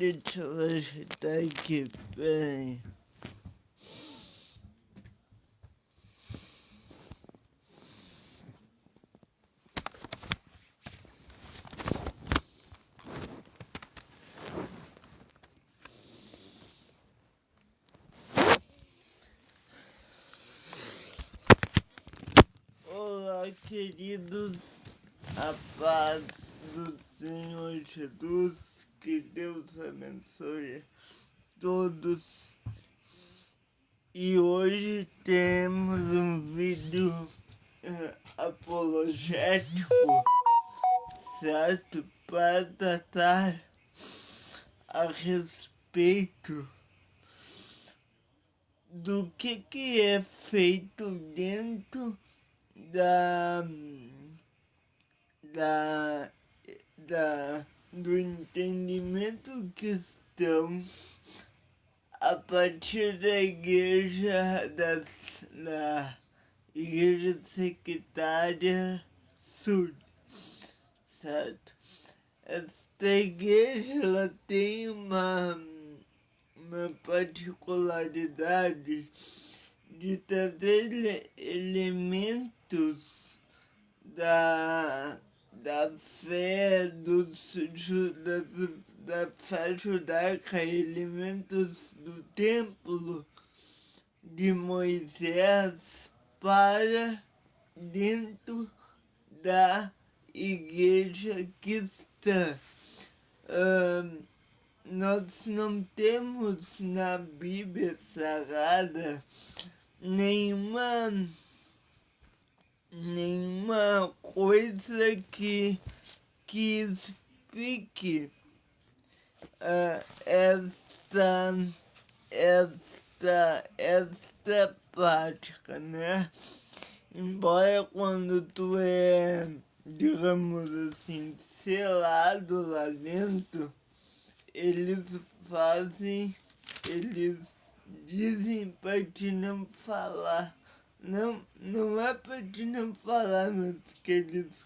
Deixa eu ajeitar aqui, peraí. Olá, queridos, a paz do Senhor Jesus, que Deus abençoe todos. E hoje temos um vídeo apologético, certo? Para tratar a respeito do que é feito dentro da, da, do entendimento cristão a partir da igreja da igreja sectária sul, certo? Esta igreja ela tem uma particularidade de trazer elementos da fé da fé judaica, elementos do templo de Moisés para dentro da igreja cristã. Nós não temos na Bíblia Sagrada nenhuma coisa que explique esta prática, né? Embora quando tu é, digamos assim, selado lá dentro, eles dizem pra te não falar. Não é pra te não falar, mas que eles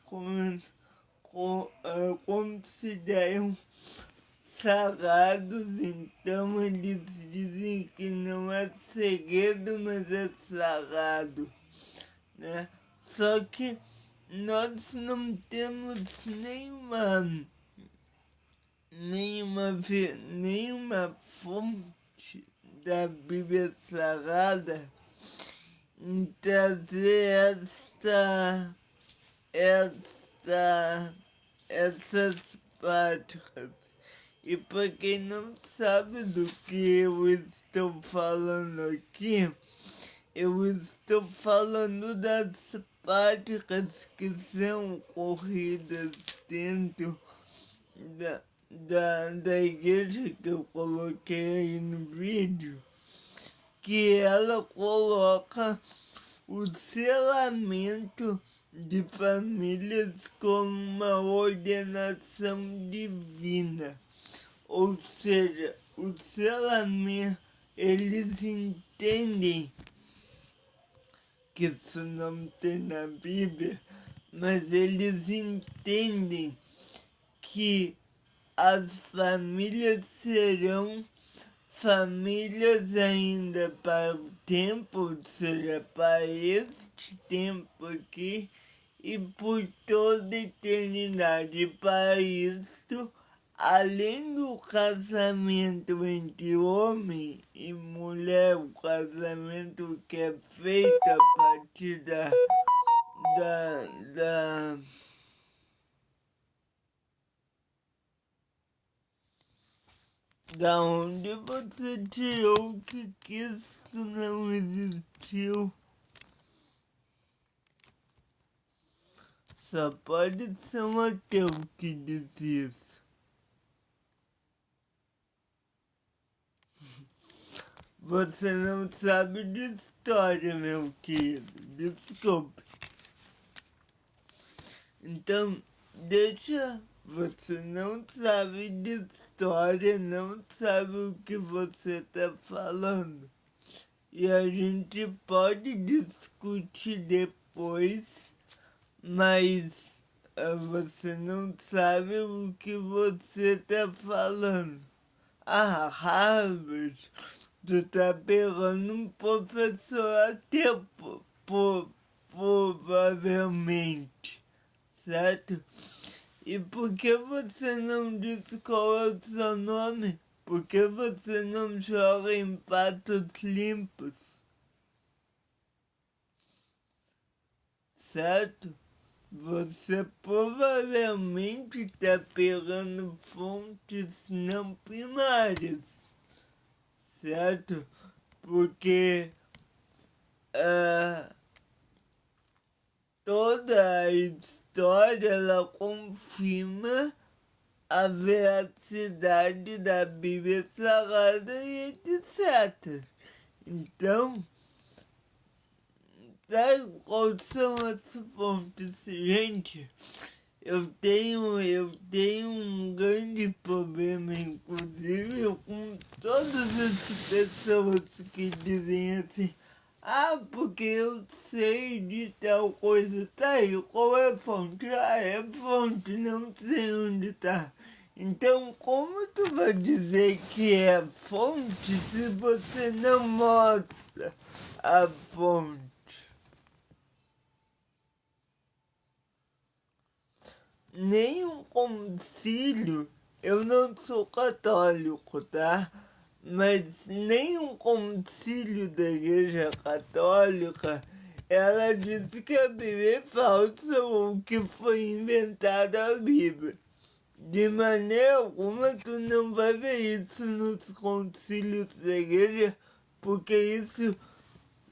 consideram sagrados, então eles dizem que não é segredo, mas é sagrado, né? Só que nós não temos nenhuma fonte da Bíblia Sagrada em trazer essas práticas. E para quem não sabe do que eu estou falando aqui, eu estou falando das práticas que são ocorridas dentro da igreja que eu coloquei aí no vídeo, que ela coloca o selamento de famílias como uma ordenação divina. Ou seja, o selamento, eles entendem que isso não tem na Bíblia, mas eles entendem que as famílias serão famílias ainda para o tempo, ou seja, para este tempo aqui e por toda a eternidade. Para isso, além do casamento entre homem e mulher, o casamento que é feito a partir da onde você tirou que isso não existiu? Só pode ser um ateu que diz isso. Você não sabe de história, meu querido. Desculpe. Então, você não sabe de história, não sabe o que você tá falando. E a gente pode discutir depois, mas você não sabe o que você tá falando. a Harvard, tu tá pegando um professor a tempo, provavelmente, certo? E por que você não disse qual é o seu nome? Por que você não joga em pratos limpos? Certo? Você provavelmente está pegando fontes não primárias, certo? Porque toda a história ela confirma a veracidade da Bíblia Sagrada e etc. Então, sabe quais são as fontes? Gente, eu tenho um grande problema, inclusive, com todas as pessoas que dizem assim, ah, porque eu sei de tal coisa, tá aí, qual é a fonte? Ah, é fonte, não sei onde tá. Então, como tu vai dizer que é fonte se você não mostra a fonte? Nenhum concílio, eu não sou católico, tá? Mas nenhum concílio da Igreja Católica, ela disse que a Bíblia é falsa ou que foi inventada a Bíblia. De maneira alguma tu não vai ver isso nos concílios da Igreja, porque isso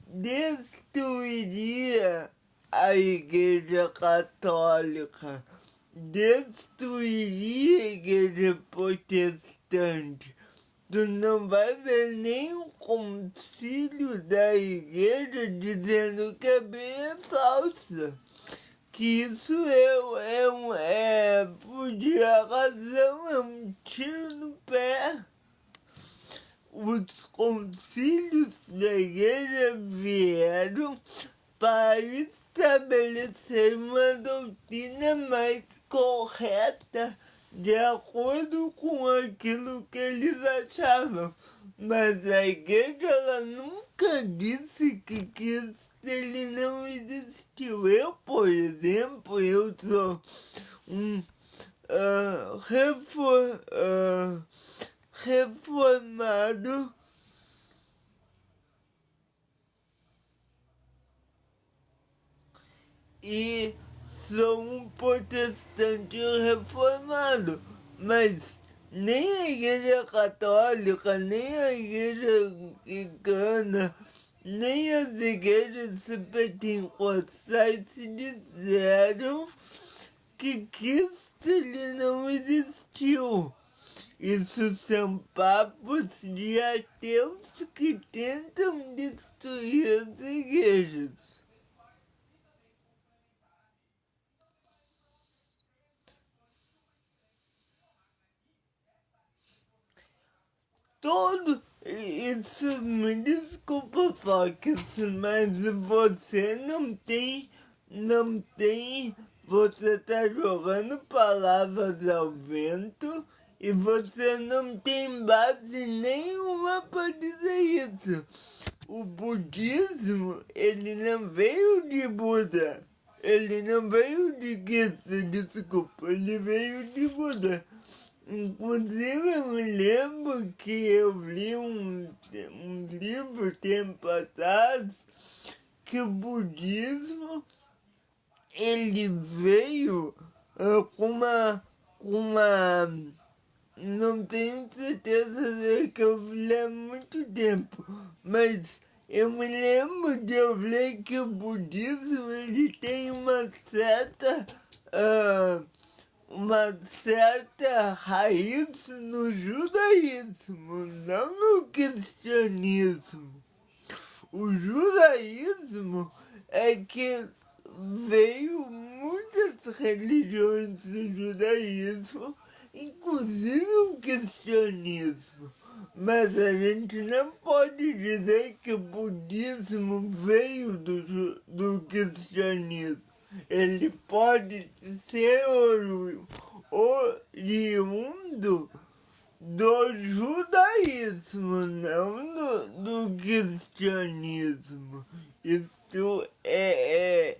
destruiria a Igreja Católica, destruiria a Igreja Protestante. Tu não vai ver nenhum concílio da Igreja dizendo que a Bíblia é falsa. Que isso por a razão, é um tiro no pé. Os concílios da igreja vieram para estabelecer uma doutrina mais correta de acordo com aquilo que eles achavam. Mas a igreja ela nunca disse que Cristo ele não existiu. Eu, por exemplo, eu sou um reformado e sou um protestante reformado, mas nem a igreja católica, nem a igreja anglicana, nem as igrejas pentecostais se disseram que Cristo ele não existiu. Isso são papos de ateus que tentam destruir as igrejas. Todo isso, me desculpa, Fox, mas você você tá jogando palavras ao vento e você não tem base nenhuma para dizer isso. O budismo, ele não veio de Buda, ele não veio de Cristo, desculpa, ele veio de Buda. Inclusive, eu me lembro que eu li um livro tempo atrás que o budismo ele veio com uma não tenho certeza de que eu li há muito tempo, mas eu me lembro de eu ler que o budismo ele tem uma certa raiz no judaísmo, não no cristianismo. O judaísmo é que veio muitas religiões do judaísmo, inclusive o cristianismo. Mas a gente não pode dizer que o budismo veio do cristianismo. Ele pode ser oriundo do judaísmo, não do cristianismo. Isso é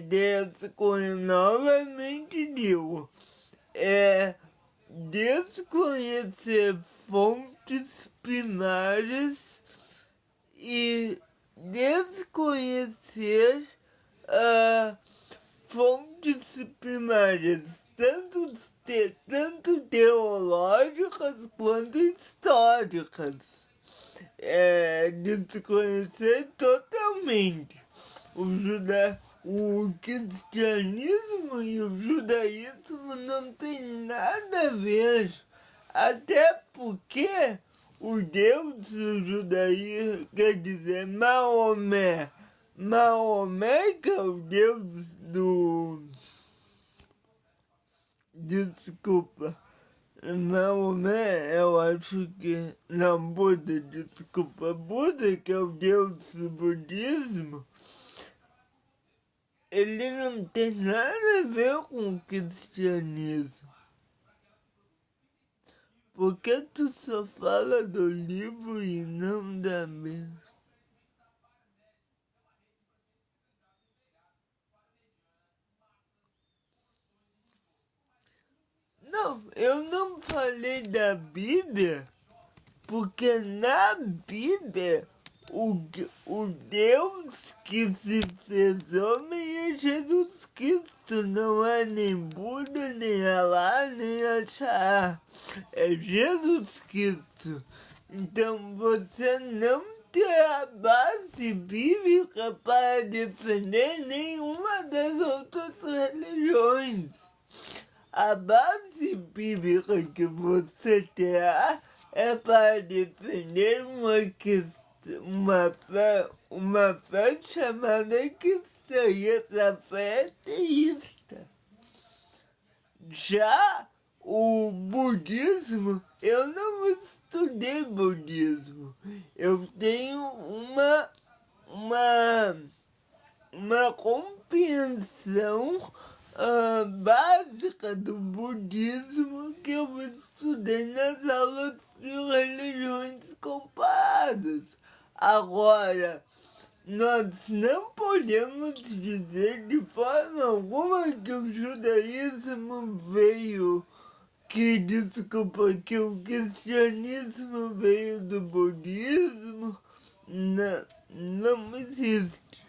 dessa coisa, novamente digo, é desconhecer fontes primárias e desconhecer fontes primárias, tanto teológicas quanto históricas. Desconhecer totalmente o cristianismo e o judaísmo não tem nada a ver, até porque o Deus do judaísmo, quer dizer, Maomé, que é o Deus do... Desculpa. Maomé, eu acho que... Não, Buda, desculpa. Buda, que é o Deus do budismo, ele não tem nada a ver com o cristianismo. Por que tu só fala do livro e não da Bíblia? Não, eu não falei da Bíblia, porque na Bíblia o Deus que se fez homem é Jesus Cristo, não é nem Buda, nem Alá, nem Axá, é Jesus Cristo. Então você não tem a base bíblica para defender nenhuma das outras religiões. A base bíblica que você terá é para defender uma fé chamada cristã, e essa fé é teísta. Já o budismo, eu não estudei budismo. Eu tenho uma compreensão básica do budismo que eu estudei nas aulas de religiões comparadas. Agora, nós não podemos dizer de forma alguma que o judaísmo veio, que o cristianismo veio do budismo. Não, não existe.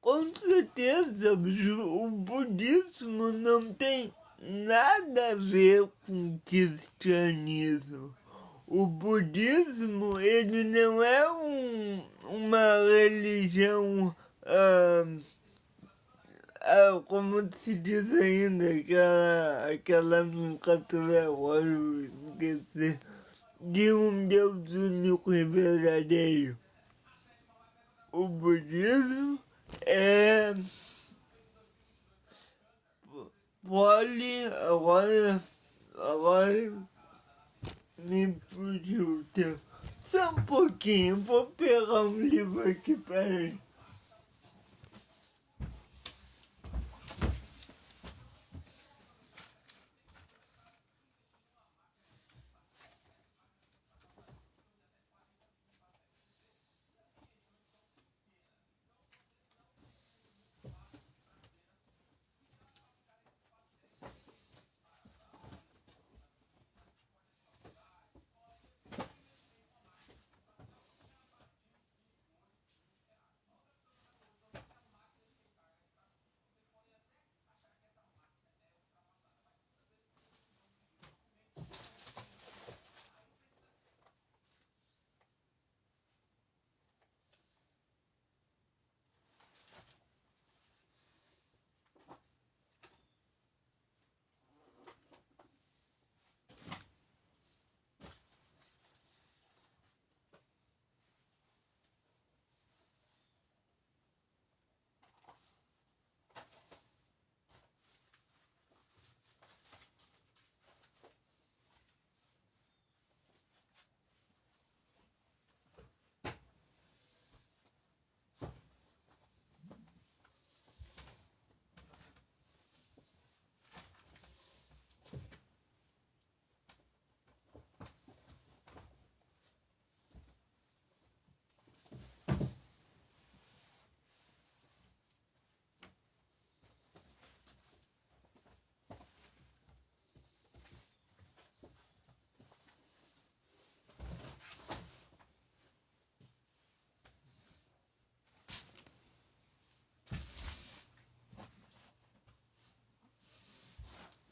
Com certeza, o budismo não tem nada a ver com o cristianismo. O budismo, ele não é uma religião, como se diz ainda, aquela nomenclatura, agora eu esqueci, de um Deus único e verdadeiro. O budismo é agora me fugiu o tempo. Só um pouquinho, vou pegar um livro aqui para ele.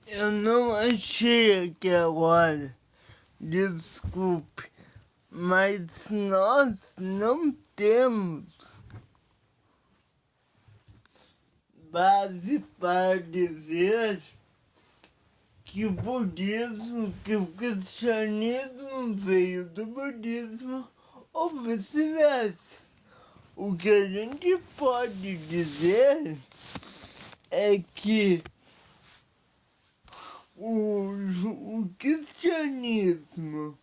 Eu não achei aqui agora, desculpe, mas nós não temos base para dizer que o budismo, que o cristianismo veio do budismo ou vice-versa. O que a gente pode dizer é que o cristianismo,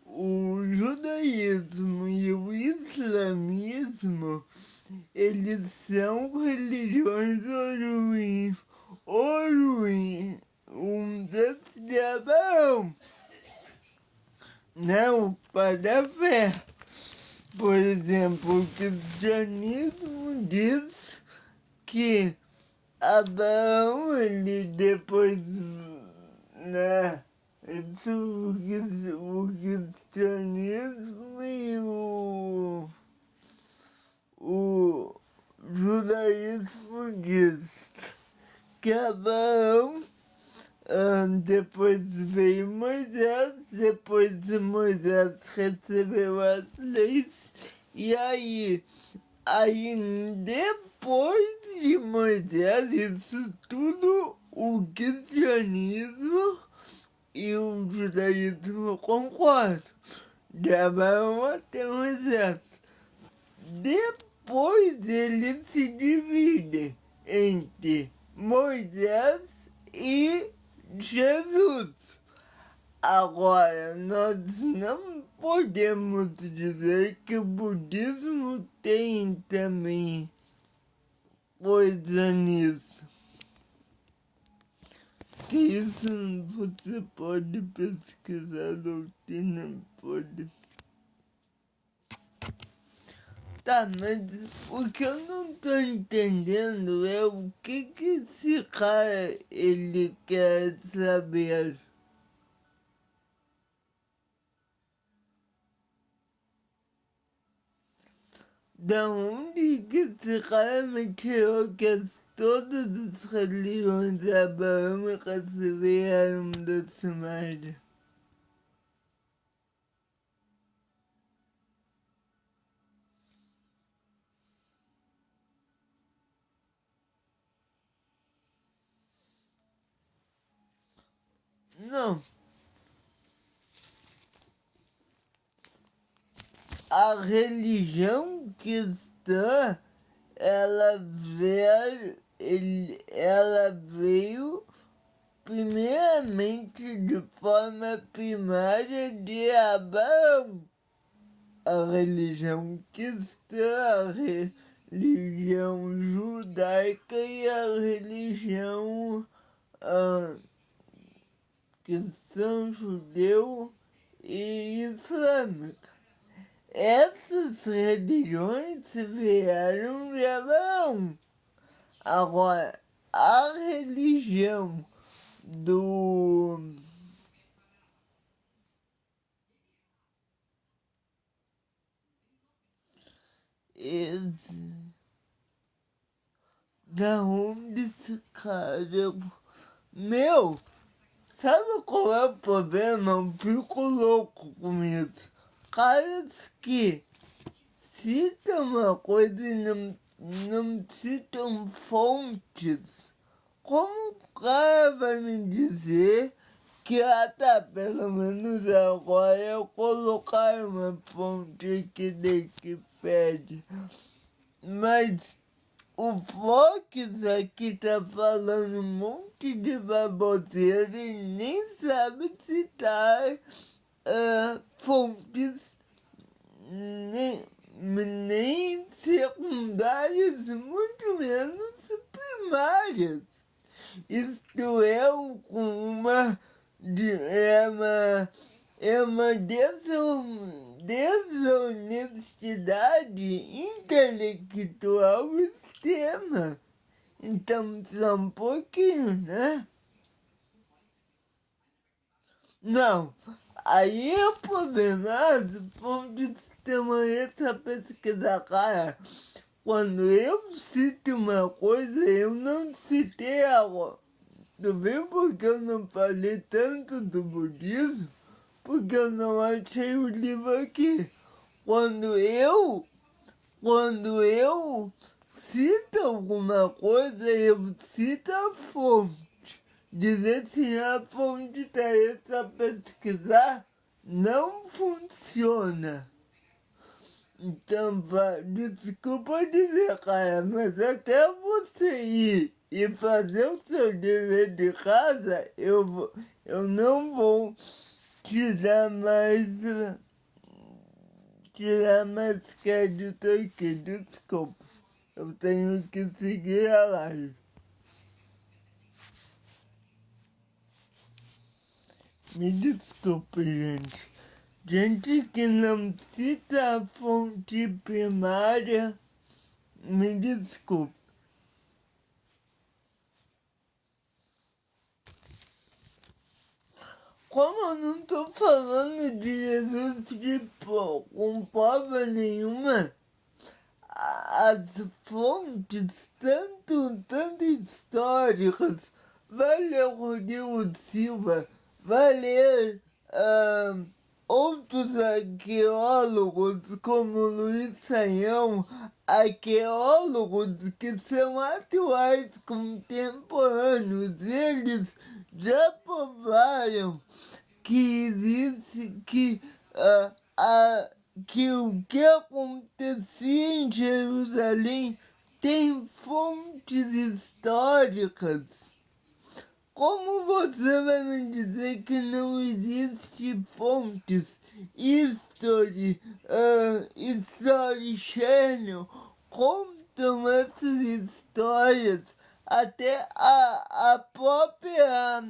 o judaísmo e o islamismo, eles são religiões um desses de Abraão, não para a fé. Por exemplo, o cristianismo diz que Abraão, ele depois, né, isso, o cristianismo e o judaísmo diz que Abraão, depois veio Moisés, depois de Moisés recebeu as leis, e aí depois de Moisés, isso tudo o cristianismo e o judaísmo concordam, de Abraão até Moisés. Depois eles se dividem entre Moisés e Jesus. Agora, nós não podemos dizer que o budismo tem também coisa nisso. Que isso você pode pesquisar, doutrina, pode. Tá, mas o que eu não tô entendendo é o que esse cara, ele quer saber. Da onde que esse cara me tirou que todas as religiões abraâmicas vieram da Suméria? Não. A religião cristã, ela veio primeiramente de forma primária de Abraão. A religião cristã, a religião judaica e a religião cristã, judeu e islâmica. Essas religiões vieram de Abraão. Agora, a religião do da onde esse cara... Meu, sabe qual é o problema? Eu fico louco com isso. Caras que citam uma coisa e não citam fontes. Como o cara vai me dizer que, pelo menos agora eu colocar uma fonte aqui da Wikipedia. Mas o Fox aqui tá falando um monte de baboseira e nem sabe citar fontes nem secundárias, muito menos primárias. Isto é uma desonestidade intelectual extrema. Então, só um pouquinho, né? Não, aí é problemático de sistema essa pesquisa, cara. Quando eu cito uma coisa, eu não citei agora. Tu viu porque eu não falei tanto do budismo? Porque eu não achei o livro aqui. Quando eu cito alguma coisa, eu cito a fonte. Dizer se a fonte está aí para pesquisar não funciona. Então, desculpa dizer, cara, mas até você ir e fazer o seu dever de casa, eu não vou tirar mais, tirar mais crédito aqui, desculpa. Eu tenho que seguir a live. Me desculpe, gente. Gente que não cita a fonte primária, me desculpe. Como eu não tô falando de Jesus tipo, com prova nenhuma, as fontes, tanto históricas, vai ler Rodrigo Silva, vai ler outros arqueólogos como Luiz Saião, arqueólogos que são atuais, contemporâneos, eles já provaram que existe, que o que acontecia em Jerusalém tem fontes históricas. Como você vai me dizer que não existe fontes? History Channel contam essas histórias. Até a própria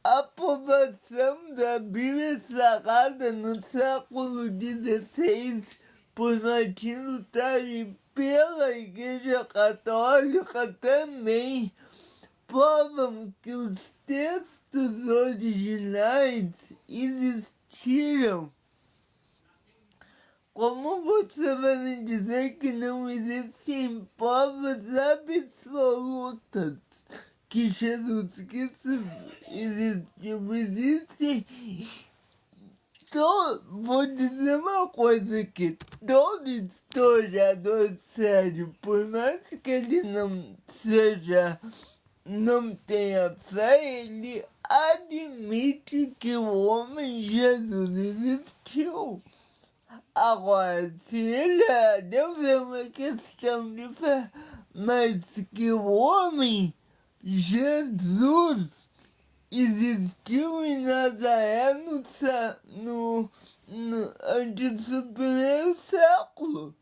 aprovação da Bíblia Sagrada no século XVI por Martim Lutero pela Igreja Católica também provam que os textos originais existiram. Como você vai me dizer que não existem provas absolutas que Jesus Cristo existiu? Existem. Vou dizer uma coisa aqui. Todo historiador sério, por mais que ele não tenha fé, ele admite que o homem Jesus existiu. Agora, se ele é Deus, é uma questão de fé, mas que o homem Jesus existiu em Nazaré antes do primeiro século.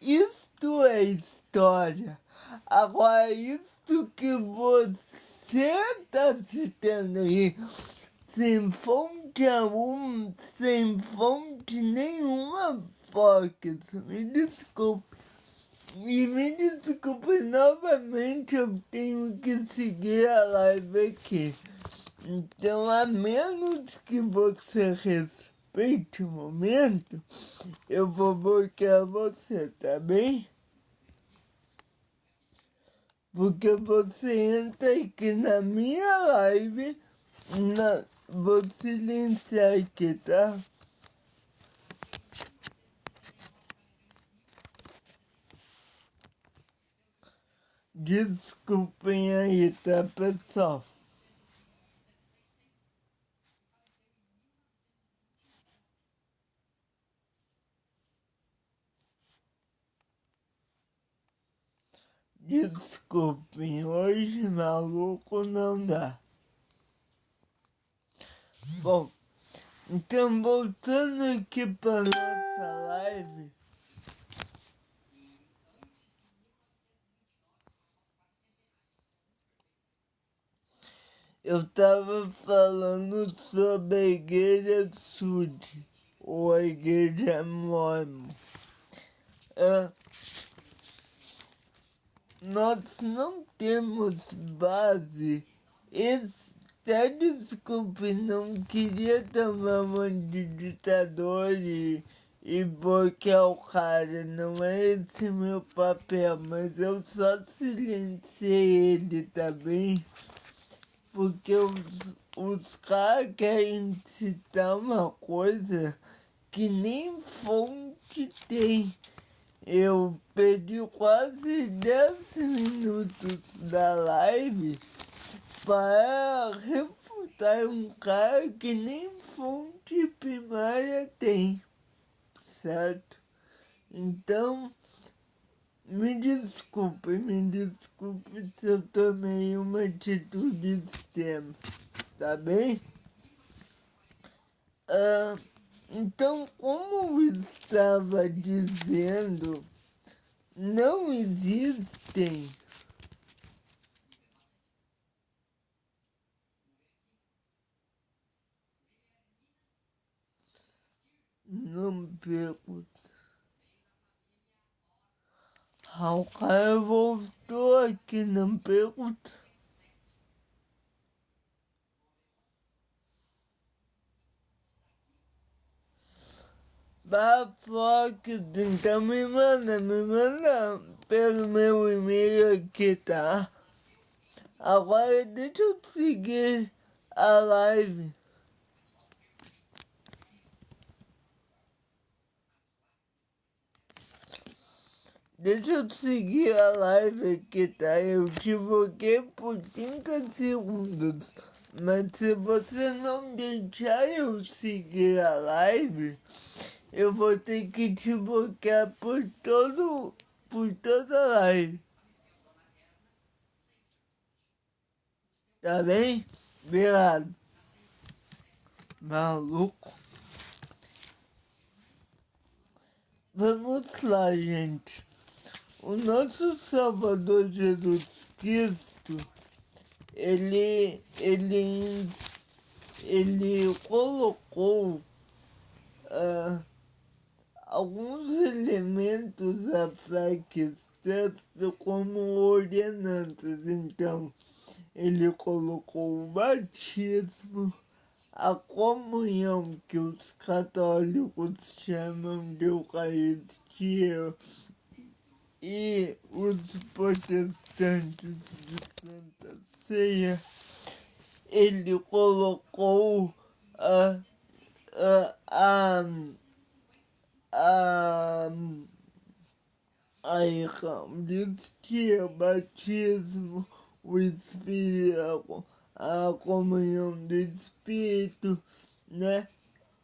Isto é história. Agora, isso que você está citando aí, sem fonte alguma, sem fonte nenhuma, Fox, me desculpe. E me desculpe novamente, eu tenho que seguir a live aqui. Então, a menos que você respeite o momento, eu vou bloquear você, tá bem? Porque você entra aqui na minha live, vou silenciar aqui, tá? Desculpem aí, tá, pessoal? Desculpem, hoje maluco não dá. Bom, então voltando aqui para nossa live. Eu tava falando sobre a Igreja Sud, ou a Igreja Mormon. Nós não temos base. Desculpe, não queria tomar uma de ditador e E porque o cara não é esse meu papel, mas eu só silenciei ele também. Porque os caras querem citar uma coisa que nem fonte tem. Eu perdi quase 10 minutos da live para refutar um cara que nem fonte primária tem, certo? Então, me desculpe se eu tomei uma atitude extrema, tá bem? Então, como eu estava dizendo, não existem não pergunto. O cara voltou aqui, não pergunta. Fox, então me manda pelo meu e-mail aqui, tá? Agora deixa eu seguir a live. Deixa eu seguir a live aqui, tá? Eu te bloqueei por 30 segundos. Mas se você não deixar eu seguir a live, eu vou ter que te bloquear por toda a live. Tá bem? Obrigado. Maluco. Vamos lá, gente. O nosso Salvador Jesus Cristo, ele colocou alguns elementos da fé cristã como ordenanças. Então, ele colocou o batismo, a comunhão, que os católicos chamam de Eucaristia, e os protestantes de Santa Ceia. Ele colocou a Eucaristia, batismo, o Espírito, a comunhão do Espírito, né?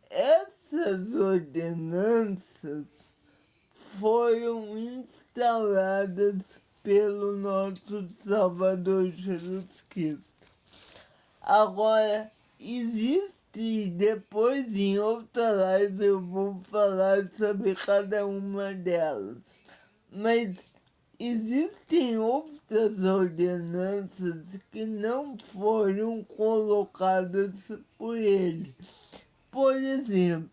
Essas ordenanças foram instauradas pelo nosso Salvador Jesus Cristo. Agora, existe, depois em outra live eu vou falar sobre cada uma delas, mas existem outras ordenanças que não foram colocadas por ele. Por exemplo,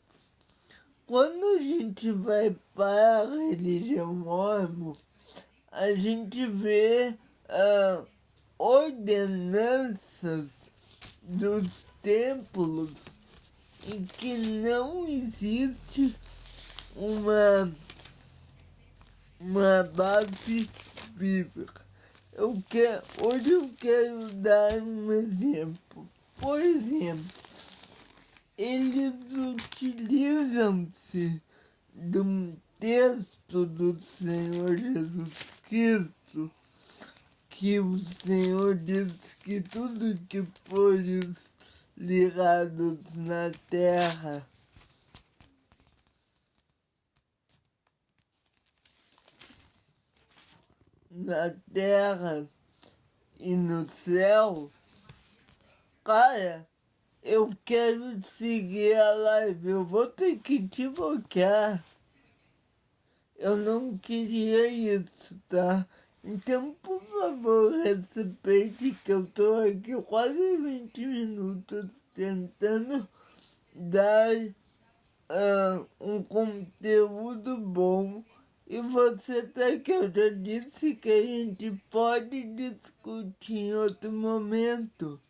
quando a gente vai para a religião mormon, a gente vê ordenanças dos templos em que não existe uma base bíblica. Hoje eu quero dar um exemplo. Por exemplo, eles utilizam-se de um texto do Senhor Jesus Cristo, que o Senhor diz que tudo que fores ligados na terra e no céu. Cara, eu quero seguir a live, eu vou ter que te bloquear. Eu não queria isso, tá? Então, por favor, respeite que eu tô aqui quase 20 minutos tentando dar um conteúdo bom. E você tá aqui, eu já disse que a gente pode discutir em outro momento.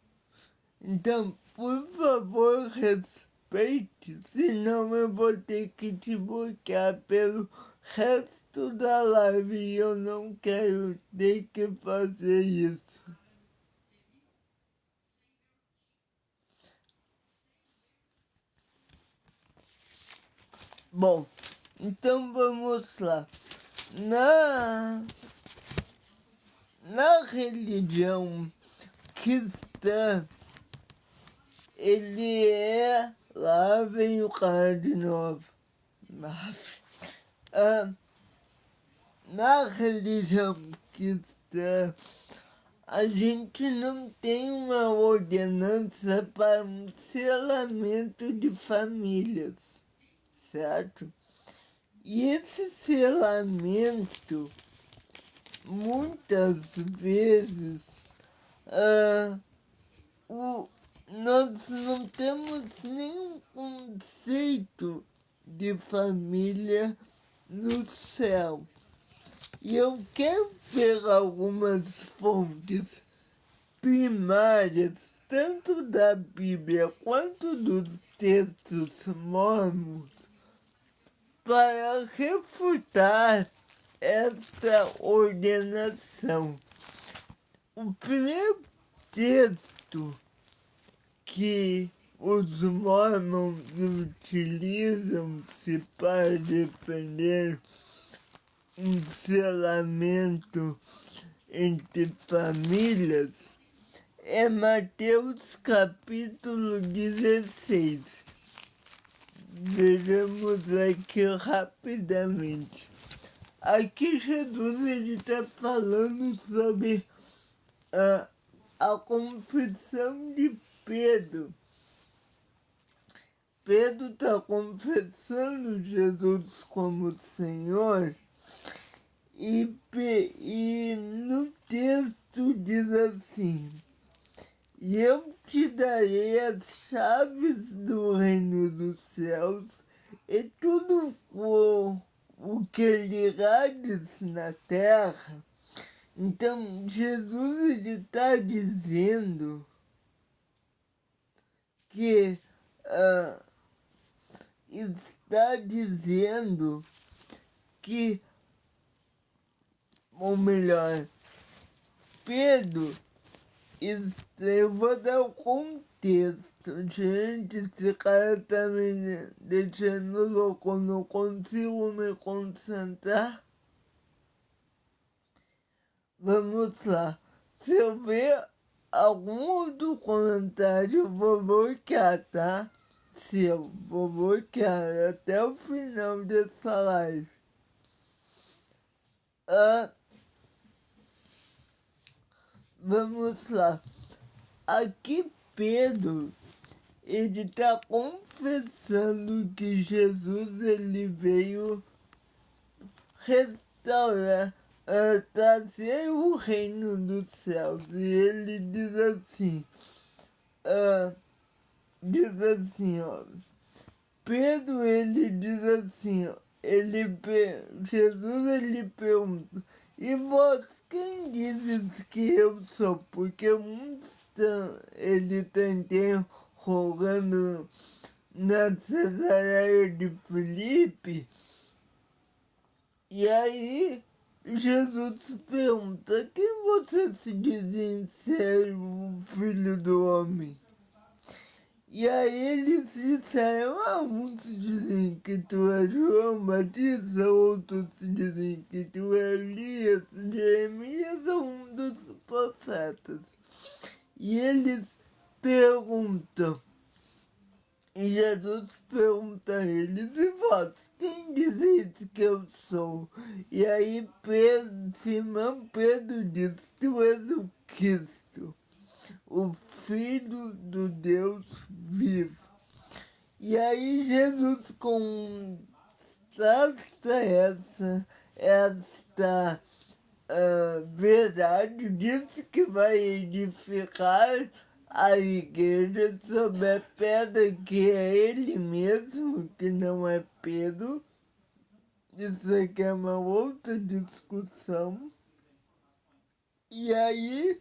Então, por favor, respeite respeite, senão eu vou ter que te bloquear pelo resto da live e eu não quero ter que fazer isso. Bom, então vamos lá. Na religião cristã, ele é... Lá vem o cara de novo. Na religião cristã, a gente não tem uma ordenança para um selamento de famílias, certo? E esse selamento, muitas vezes, nós não temos nenhum conceito de família no céu. E eu quero ver algumas fontes primárias, tanto da Bíblia quanto dos textos mormons, para refutar esta ordenação. O primeiro texto que os mormons utilizam-se para defender um selamento entre famílias é Mateus capítulo 16. Vejamos aqui rapidamente. Aqui Jesus está falando sobre a confissão de Pedro. Pedro está confessando Jesus como Senhor e no texto diz assim: e eu te darei as chaves do reino dos céus, e tudo o que ligares na terra. Então, Jesus está dizendo que ou melhor, Pedro, eu vou dar o contexto. Gente, esse cara tá me deixando louco, eu não consigo me concentrar. Vamos lá. Se eu ver algum outro comentário, eu vou bloquear, tá? Se eu vou bloquear até o final dessa live. Vamos lá. Aqui Pedro, ele está confessando que Jesus ele veio restaurar, trazer o reino dos céus. E ele diz assim, ó. Pedro, ele diz assim, ó. Jesus, ele pergunta: e vós, quem dizes que eu sou? Porque ele está interrogando na Cesareia de Filipe. E aí, Jesus pergunta: quem você se dizem ser o Filho do Homem? E aí eles disseram: uns dizem que tu és João Batista, outros dizem que tu és Elias, Jeremias ou um dos profetas. E eles perguntam, e Jesus pergunta a eles: e vós, quem dizeis que eu sou? E aí Simão Pedro diz: tu és o Cristo, o Filho do Deus vivo. E aí Jesus contrasta esta verdade, disse que vai edificar a igreja sobre a pedra que é ele mesmo, que não é Pedro. Isso aqui é uma outra discussão. E aí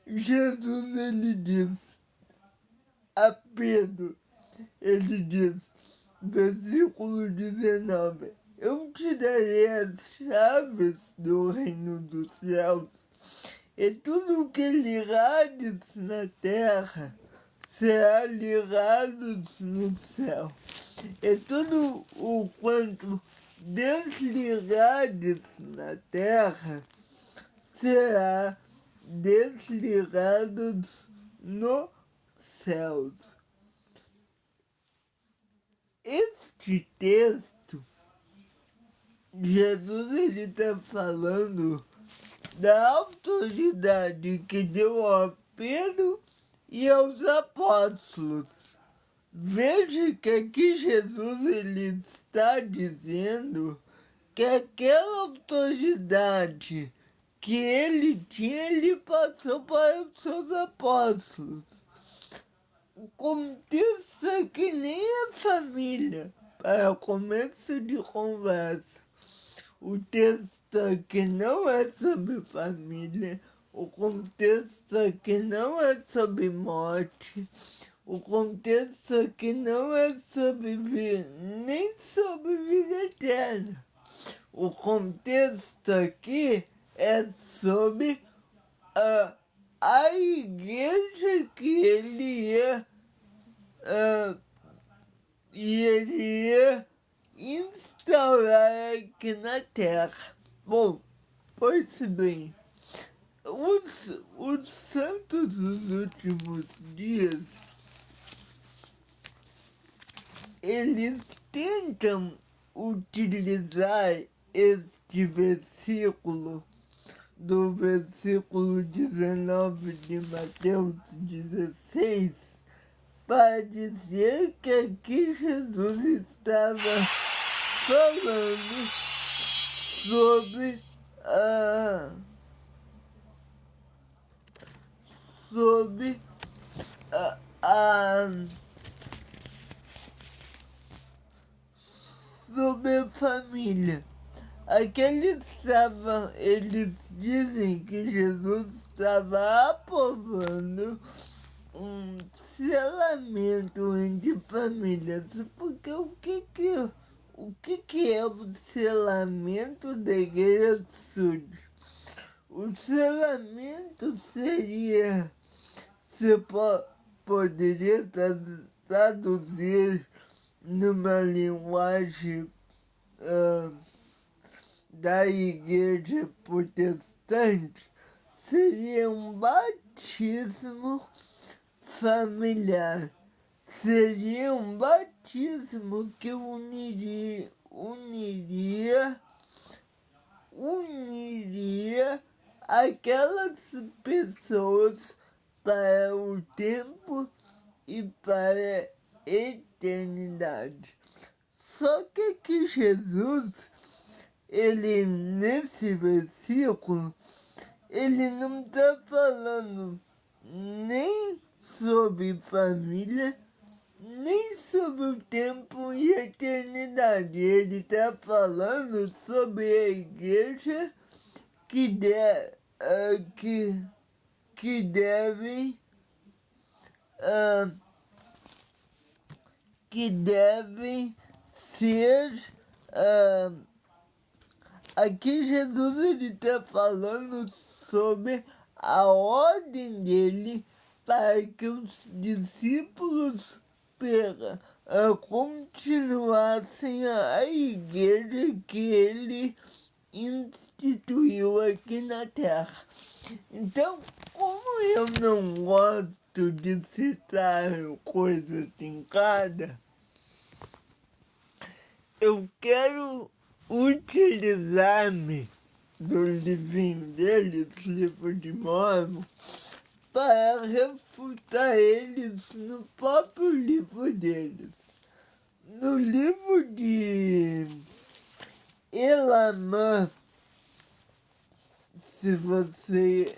Jesus ele diz a Pedro: ele diz, versículo 19, eu te darei as chaves do reino dos céus, e tudo que ligares na terra será ligado no céu, e tudo o quanto desligares na terra será desligado no céu. Este texto, Jesus está falando da autoridade que deu a Pedro e aos apóstolos. Veja que aqui Jesus ele está dizendo que aquela autoridade que ele tinha, ele passou para os seus apóstolos. O contexto é que nem a família, para começo de conversa. O texto aqui não é sobre família, o contexto aqui não é sobre morte, o contexto aqui não é sobre vida, nem sobre vida eterna. O contexto aqui é sobre a igreja que ele iria instaurar aqui na Terra. Bom, pois bem, os santos dos últimos dias, eles tentam utilizar este versículo, do versículo 19 de Mateus 16, para dizer que aqui Jesus estava falando sobre sobre a família. Eles dizem que Jesus estava aprovando um selamento entre famílias, porque o que é o selamento da Igreja do Sul? O selamento seria, poderia traduzir numa linguagem da Igreja Protestante, seria um batismo familiar. Seria um batismo que uniria aquelas pessoas para o tempo e para a eternidade. Só que aqui Jesus, ele nesse versículo, ele não está falando nem sobre família, nem sobre o tempo e a eternidade. Ele está falando sobre a igreja que devem ser. Aqui Jesus está falando sobre a ordem dele para que os discípulos continuassem a igreja que ele instituiu aqui na Terra. Então, como eu não gosto de citar coisa trincada, eu quero utilizar-me do livrinho deles, livro de Mórmon, para refutar eles no próprio livro deles. No livro de Elamã, se você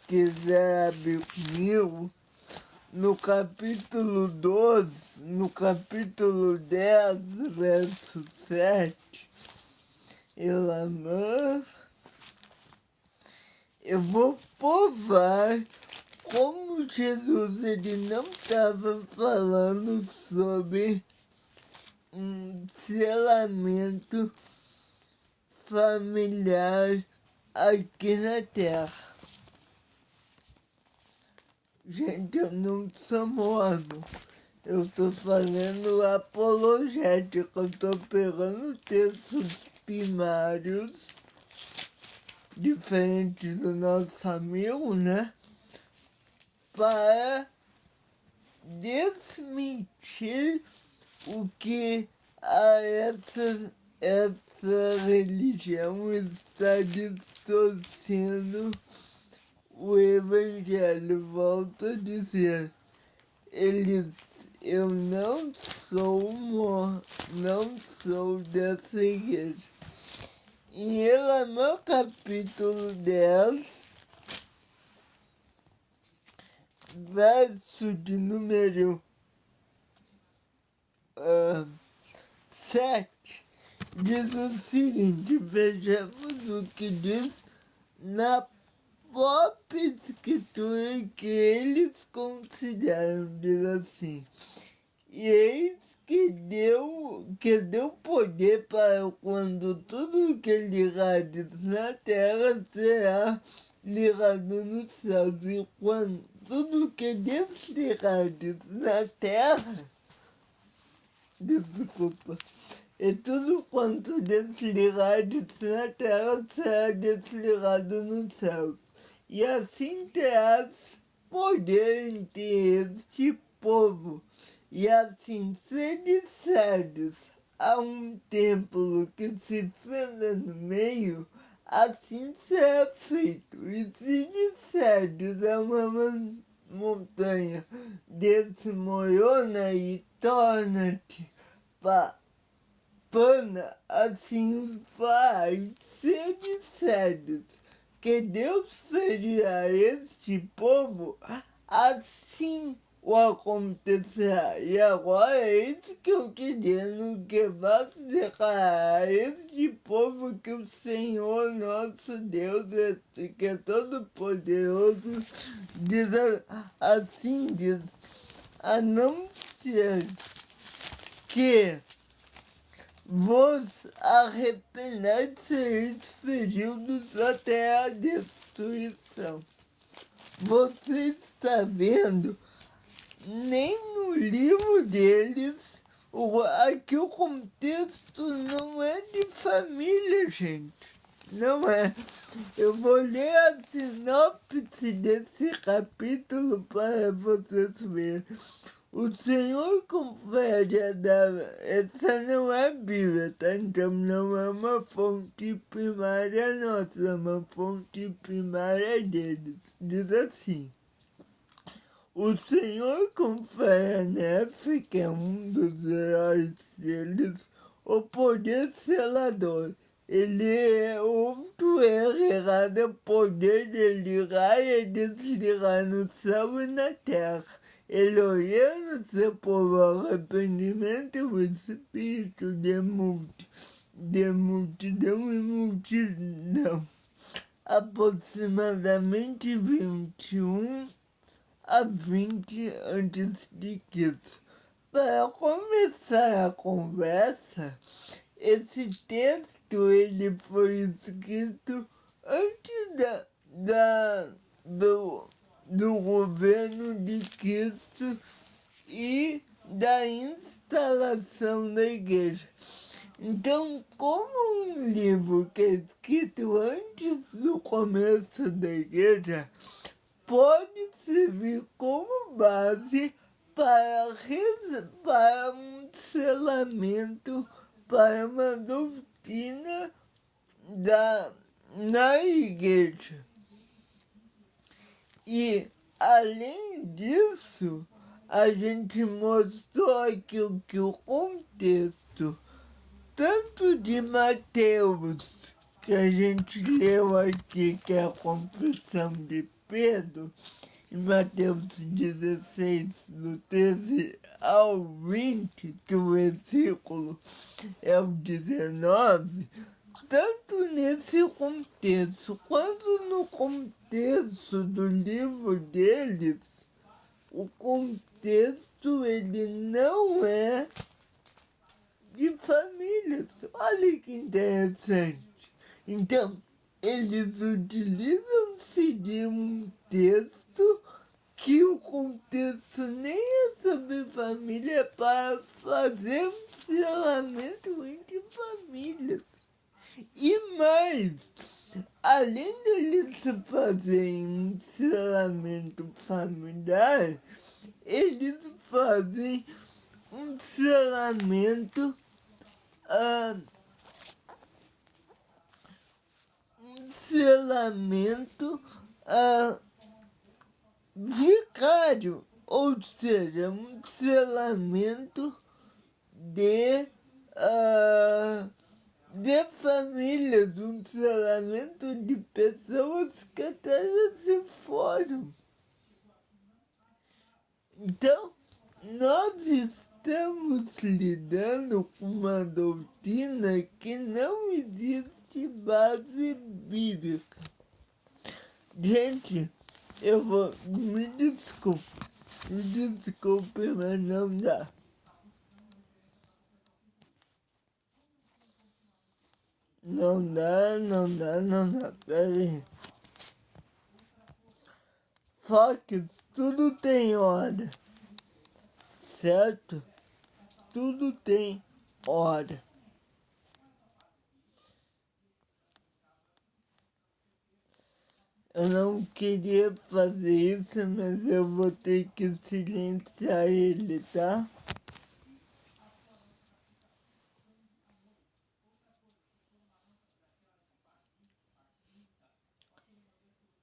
quiser abrir comigo, no capítulo 12, no capítulo 10, verso 7, Elamã, eu vou provar como Jesus ele não estava falando sobre um selamento familiar aqui na Terra. Gente, eu não sou mormon. Eu tô fazendo apologética, eu tô pegando textos primários, diferente do nosso amigo, né? Para desmentir o que essa religião está distorcendo o evangelho. Volto a dizer, eu não sou dessa igreja. Em Elamã capítulo 10, verso de número 7, diz o seguinte: vejamos o que diz na própria escritura que eles consideram, diz assim: e eis que deu poder para quando tudo que ligares na terra será ligado nos céus, e quando tudo que desligares na terra, desculpa, e tudo quanto desligares na terra será desligado nos céus. E assim terás poder entre este povo. E assim, se disseres a um templo que se fenda no meio, assim será feito. E se disseres a uma montanha, desmorona e torna-te plana, assim faz. Se disseres que Deus ferirá este povo, assim o acontecerá. E agora é isso que eu te digo, que vai declarar a este povo que o Senhor nosso Deus, que é todo poderoso, diz assim, diz: a não ser que vos arrependais, sereis feridos até a destruição. Você está vendo? Nem no livro deles, aqui o contexto não é de família, gente. Não é. Eu vou ler a sinopse desse capítulo para vocês verem. O Senhor confere essa não é a Bíblia, tá? Então não é uma fonte primária nossa, é uma fonte primária deles. Diz assim: o Senhor confere a Nefe, que é um dos heróis deles, o poder selador. Ele é outro errado, o poder de ligar e desligar no céu e na terra. Ele orienta seu povo ao arrependimento e o espírito de multidão e multidão. Aproximadamente 21 a 20 antes de Cristo. Para começar a conversa, esse texto ele foi escrito antes do governo de Cristo e da instalação da igreja. Então, como um livro que é escrito antes do começo da igreja, pode servir como base para um selamento, para uma doutrina na igreja. E, além disso, a gente mostrou aqui que o contexto, tanto de Mateus, que a gente leu aqui, que é a confissão de Pedro, em Mateus 16, do 13 ao 20, que o versículo é o 19, tanto nesse contexto quanto no contexto do livro deles, o contexto ele não é de famílias. Olha que interessante. Então, eles utilizam-se de um texto que o contexto nem é sobre família para fazer um relacionamento entre famílias. E mais, além deles fazerem um relacionamento familiar, eles fazem um relacionamento vicário, ou seja, um selamento de famílias, um selamento de pessoas que até já se foram. Então, nós estamos lidando com uma doutrina que não existe base bíblica. Gente, eu vou. Me desculpe, mas não dá. Não dá. Pera aí. Fox, tudo tem hora, certo? Tudo tem hora. Eu não queria fazer isso, mas eu vou ter que silenciar ele, tá?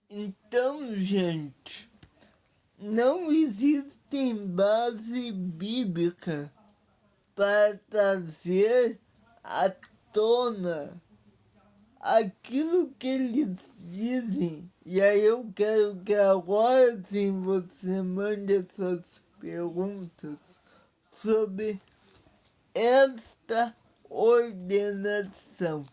Então, gente, não existe base bíblica para trazer à tona aquilo que eles dizem. E aí eu quero que agora sim você mande essas perguntas sobre esta ordenação.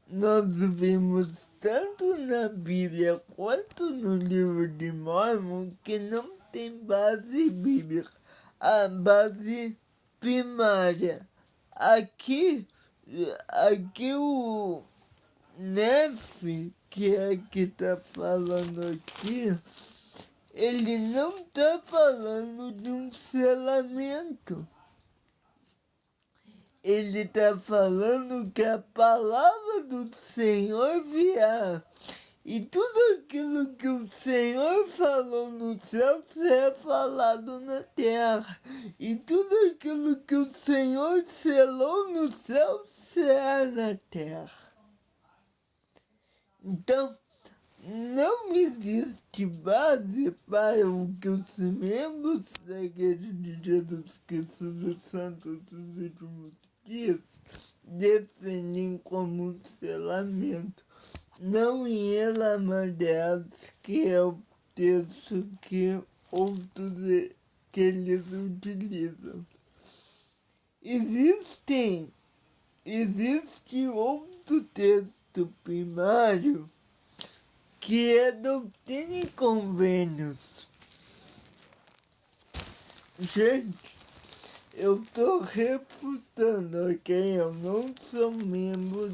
Nós vimos tanto na Bíblia quanto no livro de Mórmon que não tem base bíblica. A base primária. Aqui o Neff, que é que está falando aqui, ele não está falando de um selamento. Ele está falando que a palavra do Senhor virá. E tudo aquilo que o Senhor falou no céu será falado na terra. E tudo aquilo que o Senhor selou no céu será na terra. Então, não existe base para o que os membros da Igreja de Jesus Cristo dos Santos dos últimos dias defendem como um selamento. Não em Elamandeados, que é o texto que outros que eles utilizam. Existe outro texto primário que é Doutrina e Convênios. Gente, eu tô refutando, ok? Eu não sou membro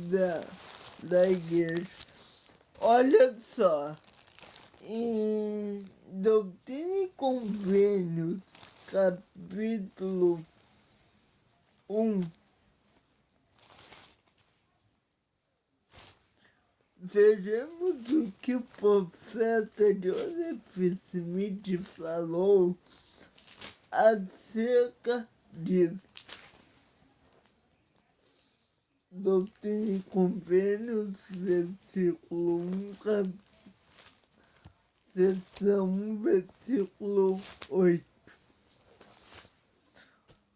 da igreja. Olha só, em Doutrina e Convênios, capítulo 1, vejamos o que o profeta Joseph Smith falou acerca disso. Doutrina e Convênios, versículo 1, seção 1, versículo 8.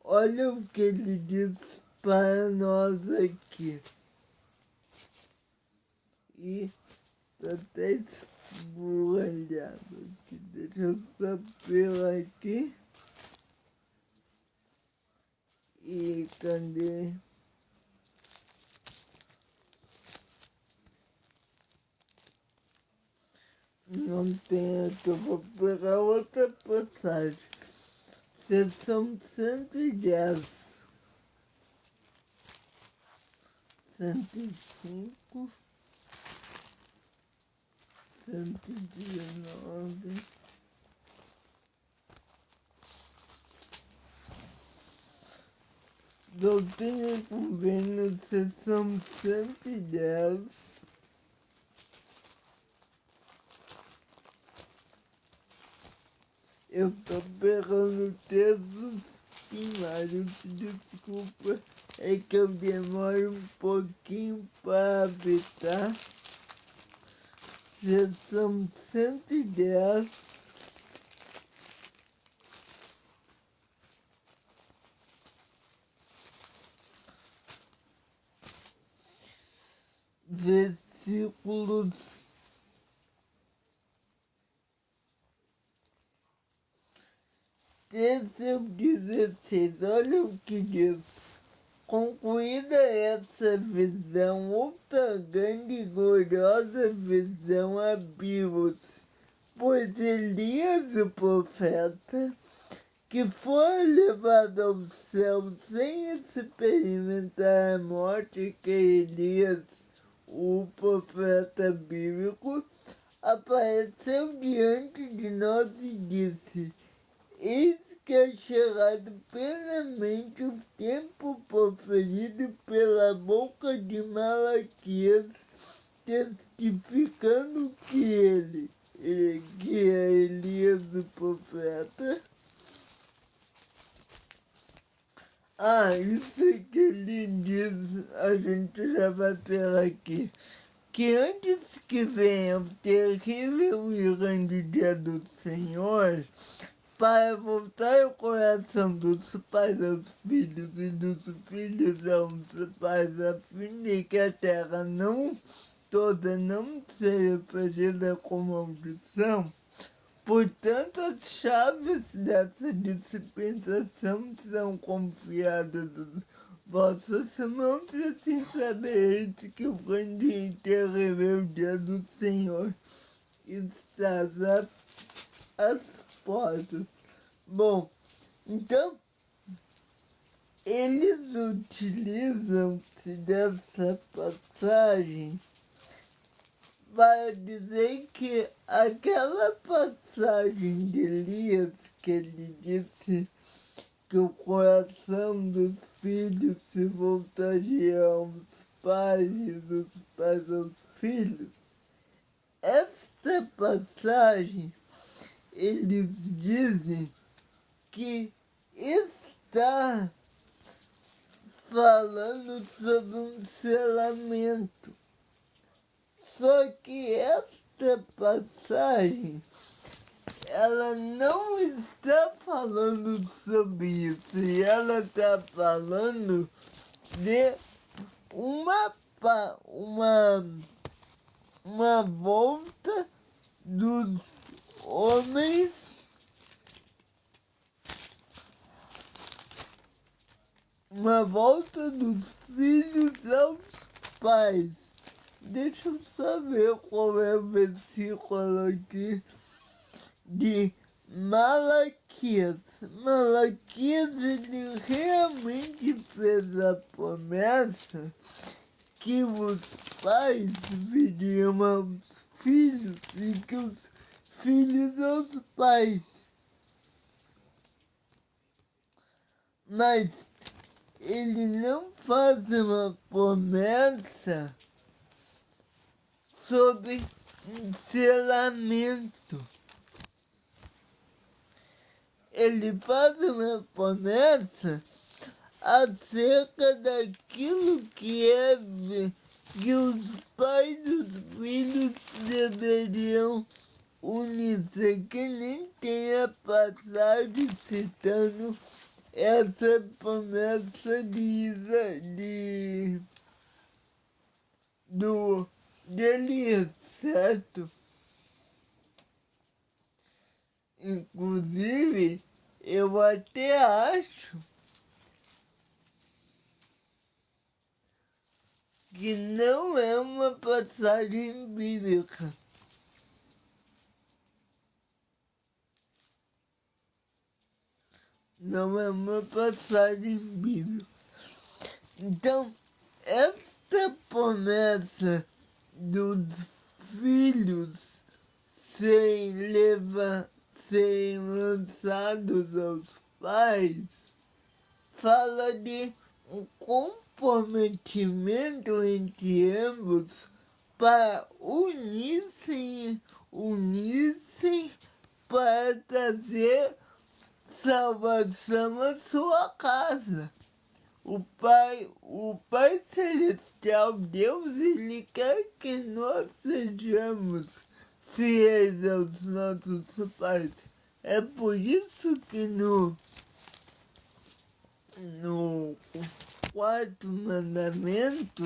Olha o que ele diz para nós aqui. E tá até esburalhado aqui. Deixa eu só pela aqui. E cadê? Não tem, eu vou pegar outra passagem. Seção 110, 105, 119, doutrina e convênio, seção 110, eu tô pegando textos primários, desculpa, é que eu demoro um pouquinho para habitar. Seção 110, versículos 13 ao 16, olha o que diz. Concluída essa visão, outra grande e gloriosa visão abriu-se, pois Elias, o profeta, que foi levado ao céu sem experimentar a morte que Elias, o profeta bíblico, apareceu diante de nós e disse: eis que é chegado plenamente o tempo proferido pela boca de Malaquias, testificando que que é Elias o profeta. Isso que ele diz, a gente já vai pegar aqui. Que antes que venha o terrível e grande dia do Senhor, para voltar o coração dos pais aos filhos e dos filhos aos pais, a fim de que a terra toda não seja fazida com maldição. Portanto, as chaves dessa dispensação são confiadas às vossas mãos, e assim sabereis que o grande e terrível dia do Senhor está às portas. Bom, então, eles utilizam-se dessa passagem para dizer que aquela passagem de Elias, que ele disse que o coração dos filhos se voltaria aos pais e dos pais aos filhos, esta passagem, eles dizem que está falando sobre um selamento. Só que esta passagem, ela não está falando sobre isso, e ela está falando de uma volta dos homens, uma volta dos filhos aos pais. Deixa eu só ver qual é o versículo aqui de Malaquias. Malaquias, ele realmente fez a promessa que os pais viriam aos filhos e que os filhos aos pais. Mas ele não faz uma promessa sobre um selamento. Ele faz uma promessa acerca daquilo que os pais e os filhos deveriam unir-se, que nem tem a passagem citando essa promessa de Elias, certo? Inclusive, eu até acho que não é uma passagem bíblica. não é uma passagem bíblica. Então, esta promessa dos filhos serem lançados aos pais fala de um comprometimento entre ambos para unir-se para trazer salvação à sua casa. O Pai Celestial, Deus, Ele quer que nós sejamos fiéis aos nossos pais. É por isso que no quarto mandamento,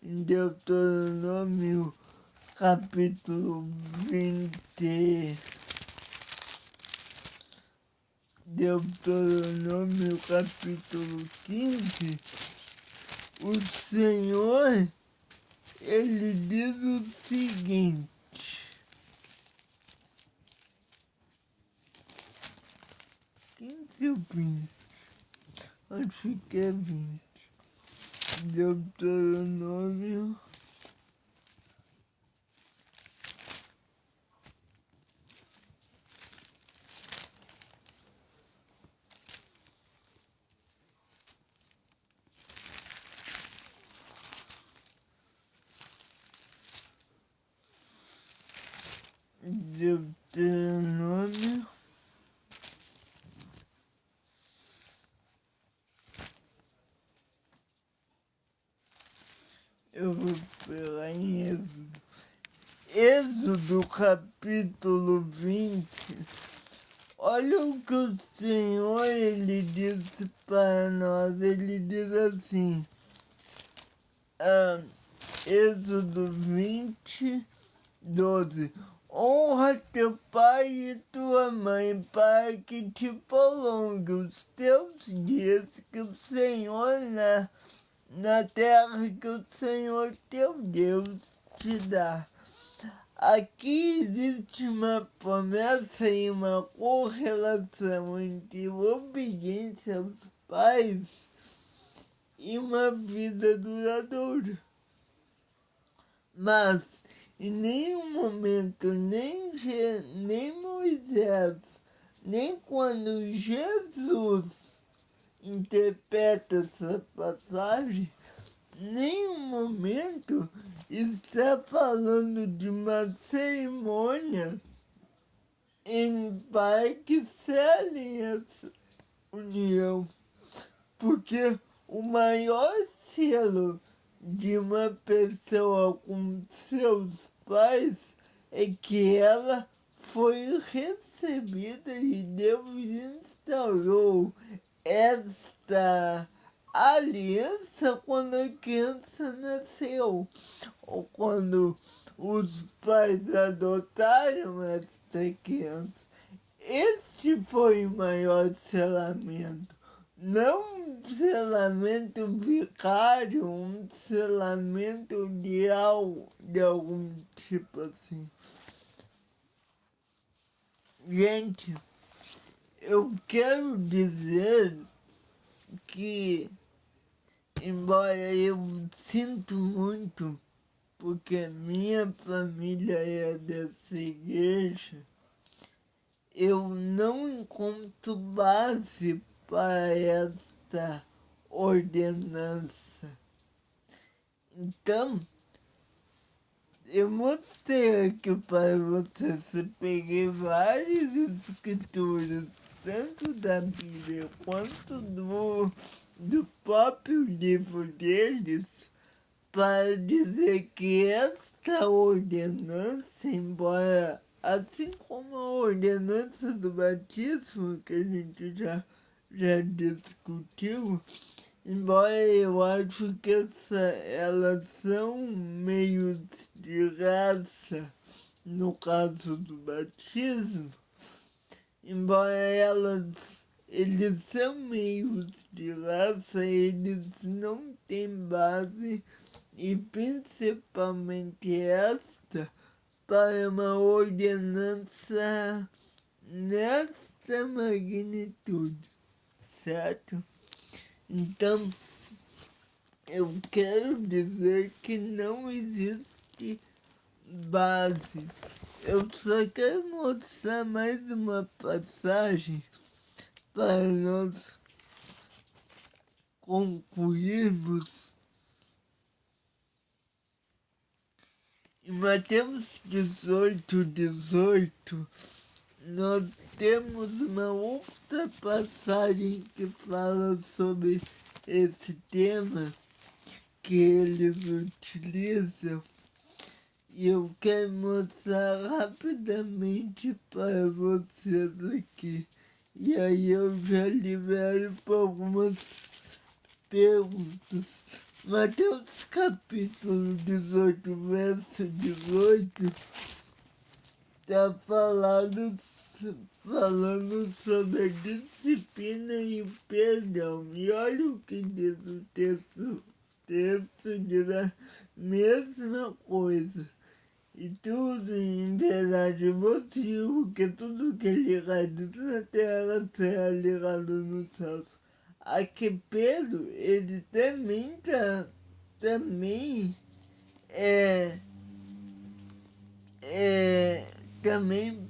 em Deuteronômio capítulo 20, Deuteronômio capítulo 15, o Senhor, Ele diz o seguinte: 15 ou 20? Acho que é 20. Deuteronômio eu vou pegar em Êxodo capítulo 20. Olha o que o Senhor, Ele disse para nós. Ele diz assim, Êxodo 20, 12. Honra teu pai e tua mãe para que te prolongue os teus dias que o Senhor na terra que o Senhor teu Deus te dá. Aqui existe uma promessa e uma correlação entre obediência aos pais e uma vida duradoura. Mas em nenhum momento, nem Moisés, nem quando Jesus interpreta essa passagem, nenhum momento está falando de uma cerimônia para que selem essa união, porque o maior selo de uma pessoa com seus pais é que ela foi recebida e Deus instaurou esta aliança quando a criança nasceu, ou quando os pais adotaram esta criança. Este foi o maior selamento, não um selamento vicário, um selamento de algum tipo assim. Gente, eu quero dizer que, embora eu sinto muito, porque minha família é dessa igreja, eu não encontro base para esta ordenança. Então, eu mostrei aqui para vocês, eu peguei várias escrituras, tanto da Bíblia quanto do próprio livro deles, para dizer que esta ordenança, embora, assim como a ordenança do batismo, que a gente já discutiu, embora eu acho que elas são meios de graça, no caso do batismo, embora eles são meios de graça, eles não têm base, e principalmente esta, para uma ordenança nesta magnitude. certo? Então, eu quero dizer que não existe base. Eu só quero mostrar mais uma passagem para nós concluirmos. Em Mateus 18:18, nós temos uma outra passagem que fala sobre esse tema que eles utilizam. E eu quero mostrar rapidamente para vocês aqui. E aí eu já libero para algumas perguntas. Mateus capítulo 18, verso 18, está falando sobre a disciplina e o perdão. E olha o que diz o texto. O texto diz a mesma coisa. E tudo, em verdade, vos digo que tudo que ligados na terra será ligado no céu. Aqui Pedro, ele também também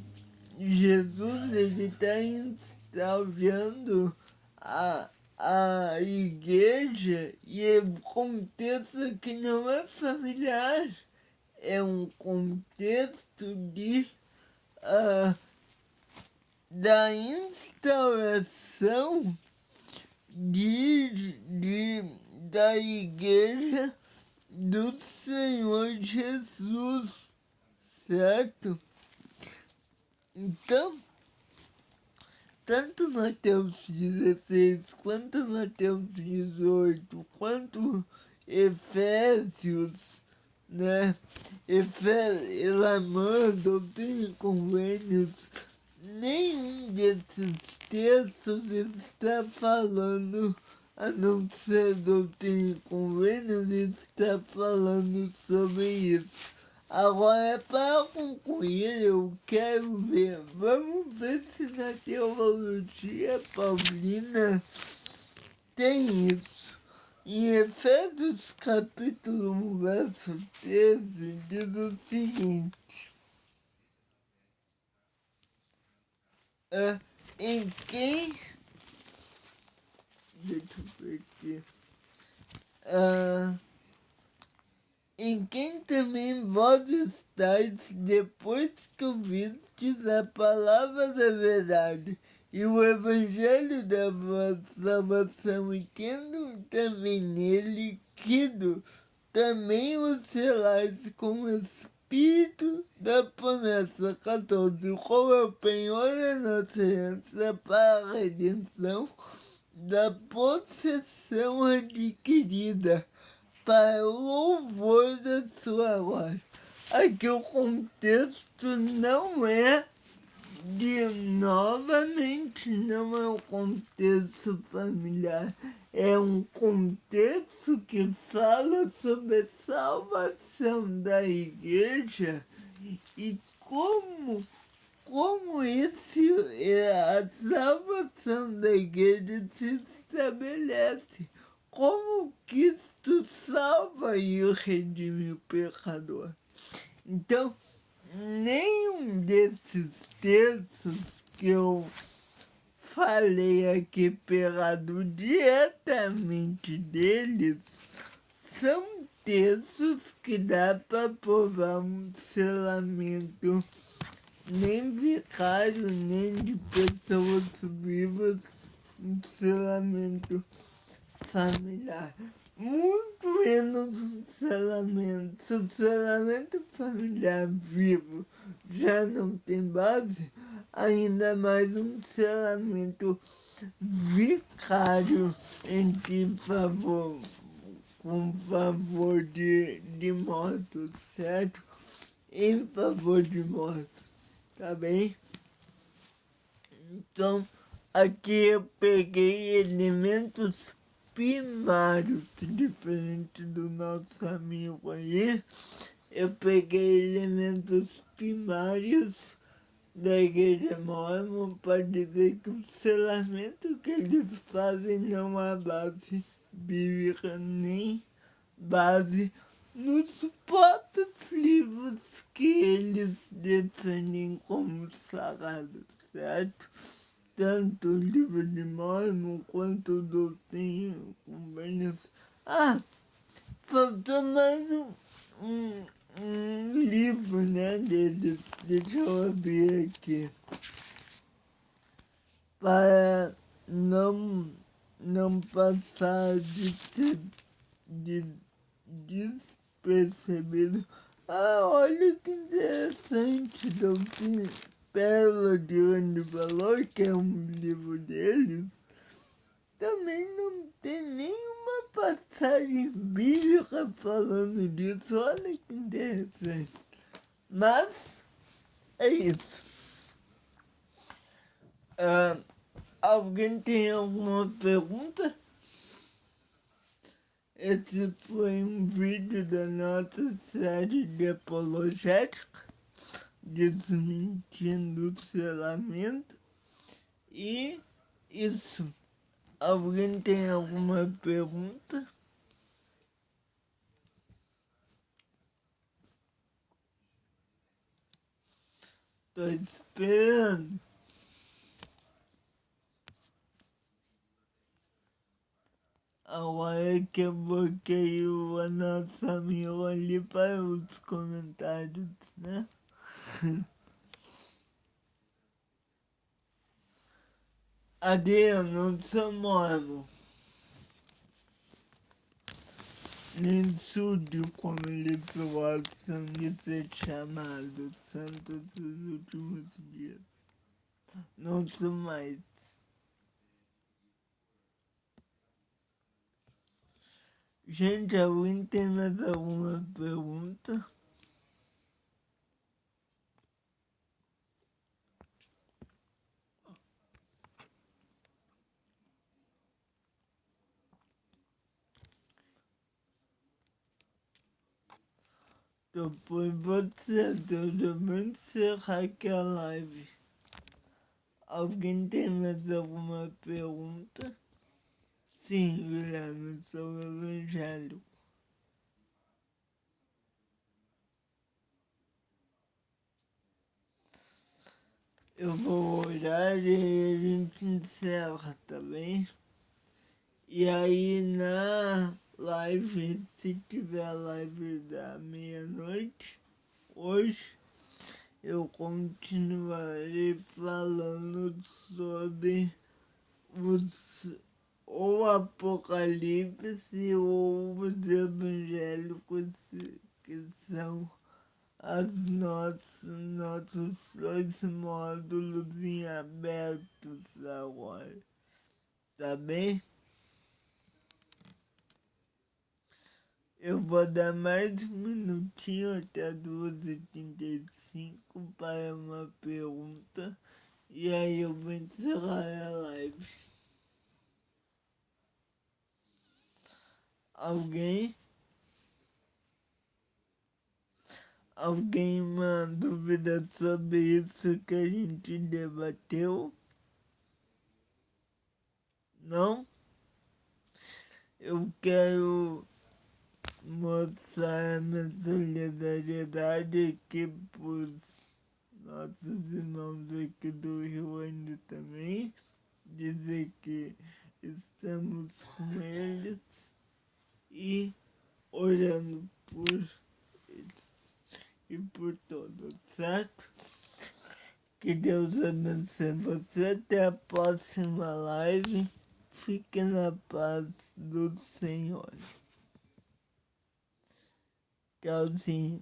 Jesus, ele está instaurando a igreja e é um contexto que não é familiar. É um contexto da instauração da igreja do Senhor Jesus, certo? Então, tanto Mateus 16, quanto Mateus 18, quanto Efésios, né? Efésios, amor, doutrina e convênios, nenhum desses textos está falando, a não ser doutrina e convênios, está falando sobre isso. Agora, para concluir, eu quero ver, vamos ver se na teologia paulina tem isso. Em Efésios capítulo 1, verso 13, diz o seguinte: em quem, deixa eu ver aqui, em quem também vós estáis, depois que ouvistes a palavra da verdade e o evangelho da vossa salvação, e tendo também nele crido, também os selais com o Espírito da promessa 14, como é o penhor da nossa herança para a redenção da possessão adquirida, para o louvor da sua glória. Aqui o contexto não é novamente, não é um contexto familiar, é um contexto que fala sobre a salvação da igreja e como a salvação da igreja se estabelece, como Cristo salva e redime o pecador. Então, nenhum desses textos que eu falei aqui pegado diretamente deles são textos que dá para provar um selamento nem vicário, nem de pessoas vivas, um selamento familiar. Muito menos um selamento. Se o selamento familiar vivo já não tem base, ainda mais um selamento vicário com favor de mortos, certo? Em favor de mortos, tá bem? Então, aqui eu peguei elementos primários, diferente do nosso amigo aí. Eu peguei elementos primários da igreja mórmon para dizer que o selamento que eles fazem não há base bíblica nem base nos próprios livros que eles defendem como sagrados, certo? Tanto o livro de Mórmon quanto o Doutrina e Convênios. Faltou mais um livro, né, deles. Deixa eu abrir aqui. Para não passar despercebido. Olha que interessante, Doutrina, Pérola de Grande Valor, que é um livro deles. Também não tem nenhuma passagem bíblica falando disso. Olha que interessante. Mas é isso. Alguém tem alguma pergunta? Esse foi um vídeo da nossa série de apologética, desmentindo o selamento. E isso. Alguém tem alguma pergunta? Tô esperando. Agora que eu bloqueio a nossa amiga ali para os comentários, né? Adriano, sou mormo. Nem súdio, como eles gostam de ser chamados, santos dos últimos dias. Não sou mais. Gente, alguém tem mais alguma pergunta? Depois você, eu vou encerrar aqui a live. Alguém tem mais alguma pergunta? Sim, Guilherme, sou evangélico. Eu vou orar e a gente encerra, tá bem? E aí na live, se tiver live da meia-noite, hoje, eu continuarei falando sobre o Apocalipse ou os evangélicos que são nossos dois módulos em abertos agora, tá bem? Eu vou dar mais um minutinho até 2h35 para uma pergunta e aí eu vou encerrar a live. Alguém? Alguém uma dúvida sobre isso que a gente debateu? Não? Eu quero mostrar a minha solidariedade aqui pros nossos irmãos aqui do Rio ainda também. Dizer que estamos com eles e orando por eles e por todos, certo? Que Deus abençoe você. Até a próxima live. Fique na paz do Senhor. Tchauzinho.